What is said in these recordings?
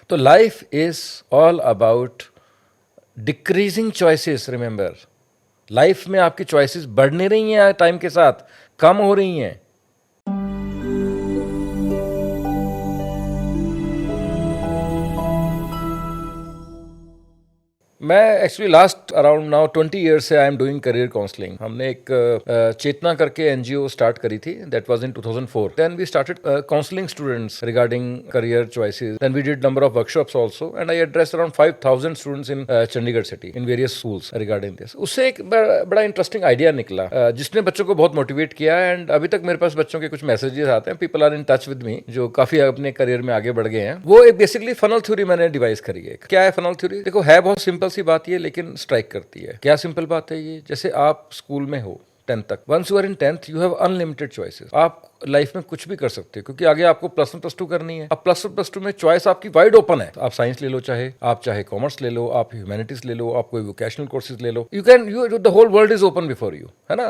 तो life is all about decreasing choices. Remember, life में आपकी चॉइसेस बढ़ नहीं रही हैं टाइम के साथ, कम हो रही हैं। मैं actually last around now 20 years से I am doing career counselling. हमने एक चेतना करके एनजीओ स्टार्ट करी थी, that was in 2004। Then we started counselling students regarding career choices. Then we did number of workshops also and I addressed around 5000 students in Chandigarh city in various schools regarding this. उससे एक बड़ा interesting idea निकला जिसने बच्चों को बहुत motivate किया। And अभी तक मेरे पास बच्चों के कुछ मैसेजेस आते हैं, people are in touch with me जो काफी अपने करियर में आगे बढ़ गए हैं। वो एक बेसिकली फनल थ्योरी मैंने डिवाइस करी है। क्या है फनल थ्योरी? देखो, है बहुत सिंपल सी बात ये, लेकिन स्ट्राइक करती है। क्या सिंपल बात है ये? जैसे आप स्कूल में हो 10th तक, once you are in 10th you have unlimited choices. आप लाइफ में कुछ भी कर सकते हो क्योंकि आगे आपको प्लस वन प्लस टू करनी है। अब प्लस वन प्लस टू में चॉइस आपकी वाइड ओपन है। आप साइंस ले लो, चाहे कॉमर्स ले लो, आप ह्यूमैनिटीज ले लो, आप कोई वोकेशनल कोर्सेज ले लो, you the whole world is open before you, है ना।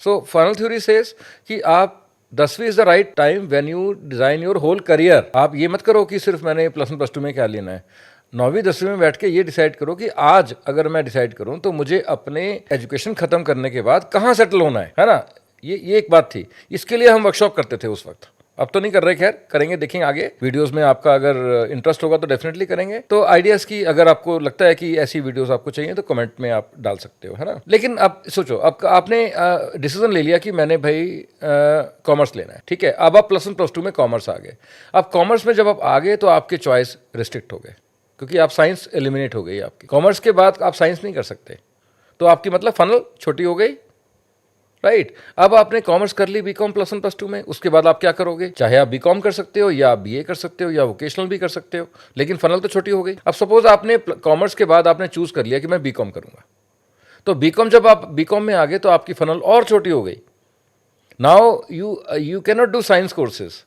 सो फनल थ्योरी सेज कि आप 10वीं is the right time when you design your whole career. आप ये मत करो कि सिर्फ मैंने प्लस वन प्लस टू में क्या लेना है। 9वीं 10वीं में बैठ के ये डिसाइड करो कि आज अगर मैं डिसाइड करूं तो मुझे अपने एजुकेशन खत्म करने के बाद कहाँ सेटल होना है ना। ये एक बात थी। इसके लिए हम वर्कशॉप करते थे उस वक्त। अब तो नहीं कर रहे, खैर करेंगे, देखेंगे आगे वीडियोस में। आपका अगर इंटरेस्ट होगा तो डेफिनेटली करेंगे। तो आइडियाज की अगर आपको लगता है कि ऐसी वीडियोस आपको चाहिए तो कमेंट में आप डाल सकते हो, है ना। लेकिन अब सोचो, अब आपने डिसीजन ले लिया कि मैंने भाई कॉमर्स लेना है, ठीक है। अब आप प्लस वन प्लस टू में कॉमर्स आ गए। अब कॉमर्स में जब आप आ गए तो आपके चॉइस रिस्ट्रिक्ट हो गए क्योंकि आप साइंस एलिमिनेट हो गई आपकी। कॉमर्स के बाद आप साइंस नहीं कर सकते, तो आपकी मतलब फनल छोटी हो गई, राइट। अब आपने कॉमर्स कर ली BCom plus one plus two में, उसके बाद आप क्या करोगे? चाहे आप बीकॉम कर सकते हो या आप बीए कर सकते हो या वोकेशनल भी कर सकते हो, लेकिन फनल तो छोटी हो गई। अब सपोज आपने कॉमर्स के बाद आपने चूज कर लिया कि मैं बीकॉम करूंगा, तो बीकॉम जब आप बीकॉम में आ गए तो आपकी फनल और छोटी हो गई। Now you cannot do science courses,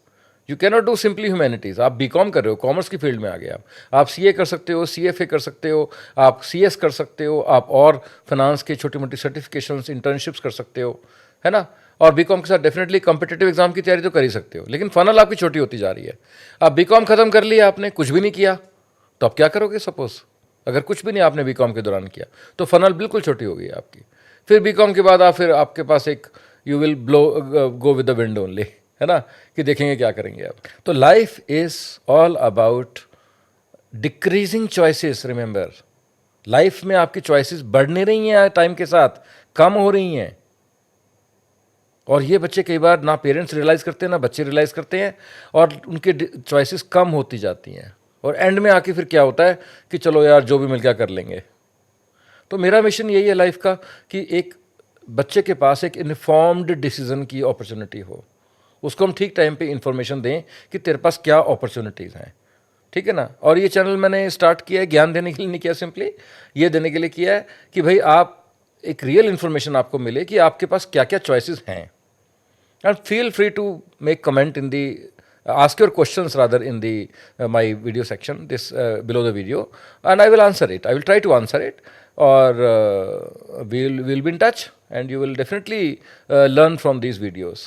you cannot do simply humanities. आप बीकॉम कर रहे हो, कॉमर्स की फील्ड में आ गए आप सीए कर सकते हो, सीएफए कर सकते हो, आप सीएस कर सकते हो, आप और फाइनेंस के छोटी मोटी सर्टिफिकेशंस, इंटर्नशिप्स कर सकते हो, है ना। और बीकॉम के साथ डेफिनेटली कॉम्पिटिटिव एग्जाम की तैयारी तो कर ही सकते हो, लेकिन फनल आपकी छोटी होती जा रही है। अब बीकॉम खत्म कर लिया आपने, कुछ भी नहीं किया, तो आप क्या करोगे? सपोज अगर कुछ भी नहीं आपने बीकॉम के दौरान किया तो फनल बिल्कुल छोटी हो गई आपकी। फिर बीकॉम के बाद फिर आपके पास एक you will go with the wind only, है ना, कि देखेंगे क्या करेंगे आप। तो life is all about decreasing choices. Remember, life में आपकी चॉइसेस बढ़ नहीं रही हैं टाइम के साथ, कम हो रही हैं। और ये बच्चे कई बार ना पेरेंट्स रियलाइज करते हैं ना बच्चे रियलाइज करते हैं, और उनके चॉइसेस कम होती जाती हैं। और एंड में आके फिर क्या होता है कि चलो यार जो भी मिल गया कर लेंगे। तो मेरा मिशन यही है लाइफ का कि एक बच्चे के पास एक इन्फॉर्म्ड डिसीजन की अपॉर्चुनिटी हो, उसको हम ठीक टाइम पे इंफॉर्मेशन दें कि तेरे पास क्या अपॉर्चुनिटीज़ हैं, ठीक है ना। और ये चैनल मैंने स्टार्ट किया है ज्ञान देने के लिए नहीं किया, सिंपली ये देने के लिए किया है कि भाई आप एक रियल इन्फॉर्मेशन आपको मिले कि आपके पास क्या क्या चॉइसेस हैं। And feel free to make comment in the ask your questions rather in the my video section this below the video, and I will answer it. I will try to answer it, or we'll be in touch and you will definitely learn from these videos.